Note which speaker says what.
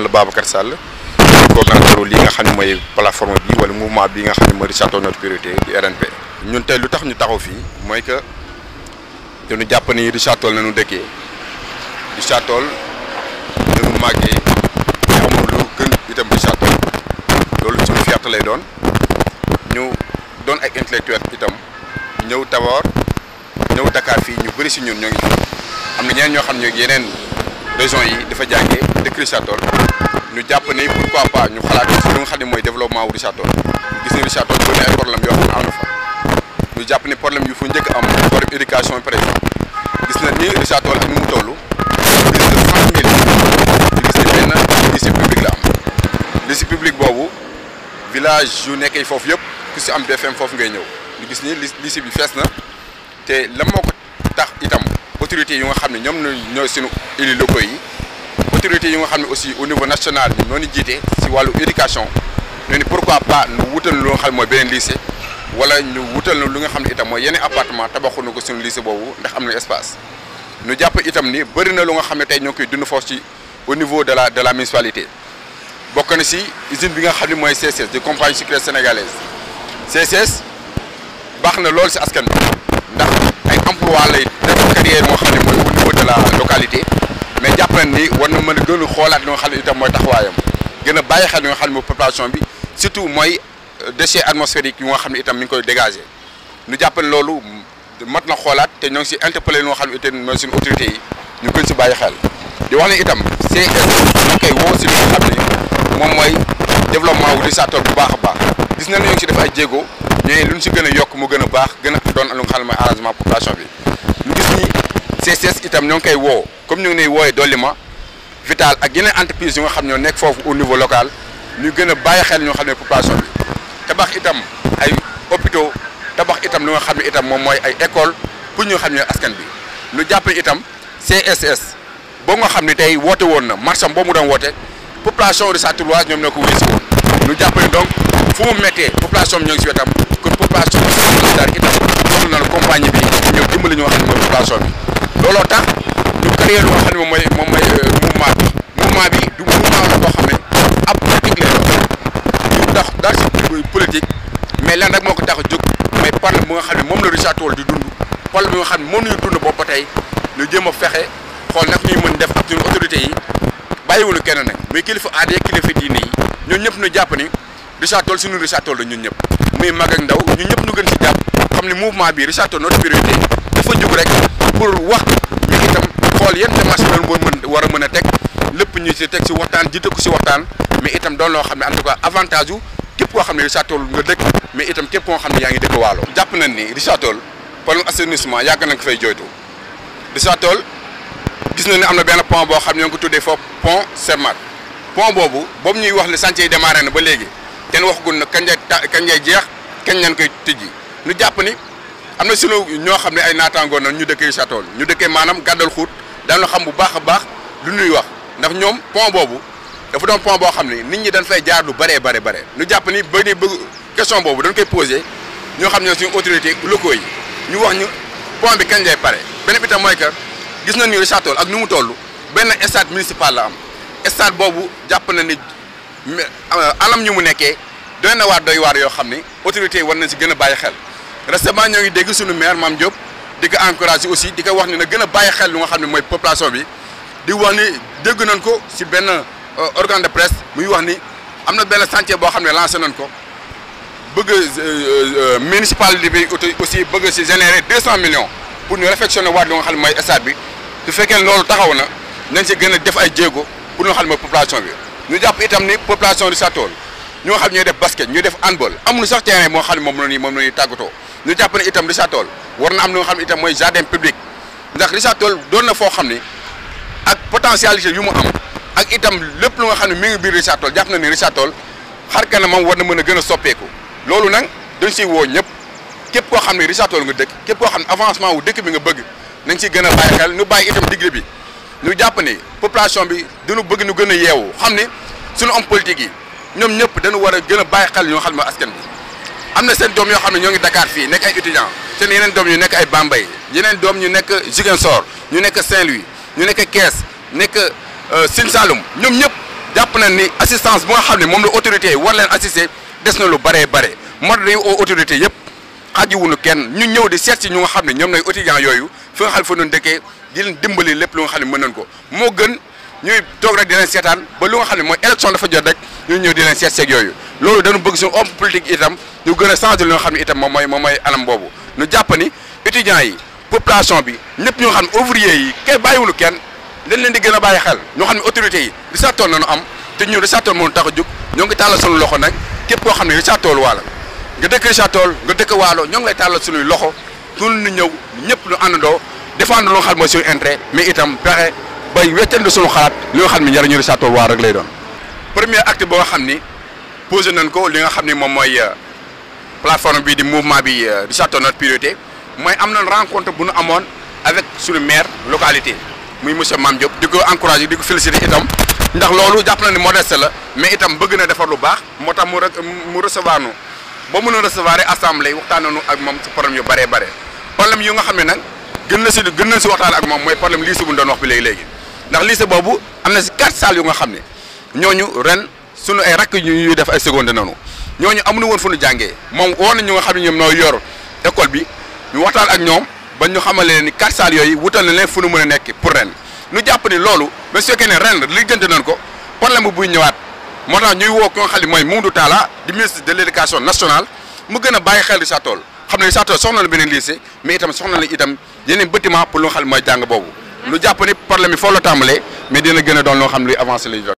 Speaker 1: la Babacar Sall coordonnateur li nga xam ne mooy plateforme bi wala mouvement bi nga xam ne mooy Richard Toll notre priorité di RNP. ñun tey lu tax ñu taxaw fii mooy que dañu jàpp ni Richard Toll nañu dëkkee Richard Toll nañu màggee te amul lu gën itam Richard Toll loolu suñu fierté lay doon ñu doon ay intellectuel itam ñëw Tabor ñëw Dakar fii ñu bëri si ñun ñoo ngi fi am na ñeneen ñoo xam ne yeneen régions yi dafa jàngee dëkk Richard Toll ñu jàpp ne pourquoi pas ñu xalaat si li nga xam ne mooy développement wu Richard Toll ñu gis ne Richard Toll bëri na ay problème yoo xam ne am na fa ñu jàpp ne problème yu fu njëkk am problème éducation par exemple gis na ni Richard Toll ak ni mu toll plus de 30 000 ñu gis ne benn lycée public la am lycée public boobu village yu nekkee foofu yëpp ku si am BFM foofu ngay ñëw ñu gis ni lycée bi fees na te la moo ko tax itam autorités yu nga xam ne ñoom ñooy suñu élus locaux yi autorités yu nga xam ne aussi au niveau national ñoo ñu jiite si wàllu éducation ñu ni pourquoi pas ñu wutal lu nga xam ne mooy beneen lycée wala ñu wutal lu nga xam ne itam mooy yeneen appartement tabaxuñu ko suñu lycée boobu ndax am na espace ñu jàpp itam ni bëri na lu nga xam ne tey ñoo koy dund foofu ci au niveau de la municipalité bokk na si usine bi nga xam ne mooy CSS de compagnie sucrière sénégalaise CSS baax na loolu si askan bi ndax ay emploi lay def carrière moo xam ne mooy au niveau de la localité mais jàpp nañ ni war na mën a gën a xoolaat li nga xam ne itam mooy taxawaayam gën a bàyyi xel li nga xam ne mooy population bi surtout mooy déchets atmosphériques yu nga xam ne itam mi ngi koy dégager ñu jàpp ne loolu mat na xoolaat te ñoo ngi si interpellé li nga xam ne itam mooy suñu autorités yi ñu gën si bàyyi xel di wax ne itam CS ñu koy woo si li nga xam ne moom mooy développement wu Richard Toll bu baax a baax gis nañ ne ñoo ngi si def ay jéego mais lu ñu si gën a yokk mu gën a baax gën a doon lu nga xam ne mooy arrangement population bi ñu gis ni CSS itam ñoo ngi koy woo comme ñu ngi lay wooyee Dolima Vital ak yeneen entreprise yu nga xam ñoo nekk foofu au niveau local ñu gën a bàyyi xel ñoo xam ne population bi tabax itam ay hôpitaux tabax itam lu nga xam ne itam moom mooy ay école pour ñu xam ne askan bi ñu jàpp itam CSS boobu nga xam ne tey woote woon na marcham boobu mu doon woote population Richard Tolloise ñoom ñoo ko wéy si woon ñu jàpp ne donc fu mu méttee population bi ñoo ngi si wetam kon population bi daal itam soxla na la compagnie bi ñëw dimbali ñoo xam ne mooy population bi looloo tax ñu créé lu nga xam ne moom mooy mouvement bi du mouvement la boo xam ne ab politique lay doon ñu tax daal si politique mais lan rek moo ko tax a jóg mooy problème bu nga xam ne moom la Richard Toll di dund problème bi nga xam ne moom la ñu dund boobu ba tey ñu jéem a fexe xool nag ñuy mën def ak suñu autorités yi bàyyiwuñu kenn nag muy kilifa aada yi kilifa diine yi ñun ñëpp ñu jàpp ni Richard Toll suñu Richard Toll la ñun ñëpp muy mag ak ndaw ñun ñëpp ñu gën si jàpp xam ne mouvement bi Richard Toll notre priorité dafa jóg rek pour wax ñu itam xool yan démarche la war a mën a teg lépp ñu si teg si waxtaan jiite ko si waxtaan mais itam doon loo xam ne en tout cas avantage yu képp koo xam ne Richard Toll nga dëkk mais itam képp koo xam ne yaa ngi dëkk Waalo. jàpp nañ ni Richard Toll problème assainissement yàgg nañ ko fay jooytu Richard Toll gis nañ ne am na benn pont boo xam ne ñoo ngi ko tuddee foofu pont Sermat pont boobu ñuy wax ne chantier yi démarré na ba léegi kenn waxagul na kañ lay jeex kañ lañ koy tijji ñu jàpp ni am na sunu ñoo xam ne ay naataangoo na ñu dëkkee Richard Toll ñu dëkkee maanaam gàddal xuut dañu xam bu baax a baax lu ñuy wax ndax ñoom pont boobu dafa doon pont boo xam ne nit ñi dañ fay jaar lu bare ñu jàpp ni ba ni bëgg question boobu dañ koy posé ñoo xam ne suñu autorité locaux yi ñu wax ñu pont bi kañ lay pare beneen bi tam mooy que gis nañ ni Richard Toll ak nu mu toll benn stade municipal la am stade boobu jàpp na ni anam ñu mu nekkee doy na waar doy waar yoo xam ni autorités yi war nañ si gën a bàyyi xel récemment ñoo ngi dégg suñu maire Mame Diop di ko encouragé aussi di ko wax ni na gën a bàyyi xel lu nga xam ne mooy population bi di wax ni dégg nañ ko si benn organe de presse muy wax ni am na benn chantier boo xam ne lancé nañ ko bëgg municipalité bi aussi bëgg si générer 200 millions pour ñu réfectionner waat lu nga xam ne mooy stade bi su fekkee loolu taxaw na nañ si gën a def ay jéego pour ñu nga xam ne mooy population bi ñu jàpp itam ni population Richard Toll ñoo xam ne ñooy def basket ñuy def handball amuñu sax terrain moo xam ne moom la ñuy tàggatoo ñu jàpp ne itam Richard Toll war na am lu nga xam ne itam mooy jardin public ndax Richard Toll doon na foo xam ni ak potentialité yu mu am ak itam lépp lu nga xam ne mi ngi biir Richard Toll jàpp na ni Richard Toll xar kanamam war na mën a gën a soppeeku loolu nag dañ siy woo ñëpp képp koo xam ne Richard Toll nga dëkk képp koo xam ne avancement wu dëkk bi nga bëgg nañ si gën a bàyyi xel ñu bàyyi itam digle bi ñu jàpp ni population bi dañu bëgg ñu gën a yeewu xam ne suñu homme politique yi ñoom ñëpp dañu war a gën a bàyyi xel ñoo xam ne askan bi am na seen doom yoo xam ne ñoo ngi Dakar fii nekk ay étudiants seen yeneen doom ñu nekk ay Bambey yeneen doom ñu nekk Ziguinchor ñu nekk Saint-Louis ñu nekk Kees nekk Sine Saloum ñoom ñëpp jàpp nañ ni assistance bu nga xam ne moom la autorité yi war leen assister des na lu baree bare moo tax dañuy autorité yëpp xaajuwuñu kenn ñu ñëw di seet si ñu nga xam ne ñoom nay étudiants yooyu fi nga xam ne fa doon dëkkee di leen dimbali lépp lu nga xam ne mën nañ ko moo gën ñuy toog rek di leen seetaan ba lu nga xam ne mooy élection dafa jot rek ñu ñëw di leen seet seeg yooyu loolu dañu bëgg suñu homme politique itam ñu gën a changer lu nga xam ne itam moom mooy anam boobu ñu jàpp ni étudiants yi population bi ñëpp ñu nga xam ne ouvrier yi kay bàyyiwuñu kenn dañ leen di gën a bàyyi xel ñoo xam ne autorités yi Richard Toll nañu am te ñun Richard Toll moo tax a jóg ñoo ngi tàllal suñu loxo nag képp koo xam ne Richard Toll waalo nga dëkk Richard Toll nga dëkk waalo ñoo ngi lay tàllal suñuy loxo pour ñu ñëw ñëpp ñu àndandoo défendre lu nga xam mooy suñu intérêt mais itam pexe bay weccandi suñu xalaat li nga xam ne njëriñu Richard Toll waa rek lay doon. premier acte boo nga xam ni posé nañ ko li nga xam ni moom mooy plateforme bi di mouvement bi Richard Toll notre priorité mooy am nañ rencontre bu nu amoon avec suñu maire localité muy monsieur Mame Diop di ko encouragé di ko félicité itam ndax loolu jàpp na ni modeste la mais itam bëgg na defar lu baax moo tax mu recevoir nu ba mën a recevoir assemblée waxtaan nañu ak moom ci problème yu bëree bare problème yu nga xam ne nag gën nañ si waxtaan ak moom mooy problème lycée bu ñu doon wax bi léegi ndax lycée boobu am na si 4 salles yu nga xam ne ñooñu ren suñu ay rakk ñuy def ay seconde nanu ñooñu amuñu woon fu ñu jàngee moom woo na ñu nga xam ne ñoom ñoo yor école bi ñu waxtaan ak ñoom ba ñu xamale leen ni 4 salles yooyu wutal na leen fu nu mën a nekk pour ren ñu jàpp ni loolu ba su fekkee ne ren liggéeyante nañ ko problème bu buy ñëwaat moo tax ñuy woo ko nga xam ne mooy Mamadou Talla di ministre de l' éducation nationale mu gën a bàyyi xel Richard Toll xam ne Richard Toll soxna la beneen lycée mais itam soxna la itam yeneen bâtiment pour lu nga xam ne mooy jàng boobu lu jàpp ni problème yi foofu la tàmbalee mais dina gën a doon loo xam ne luy avancé lay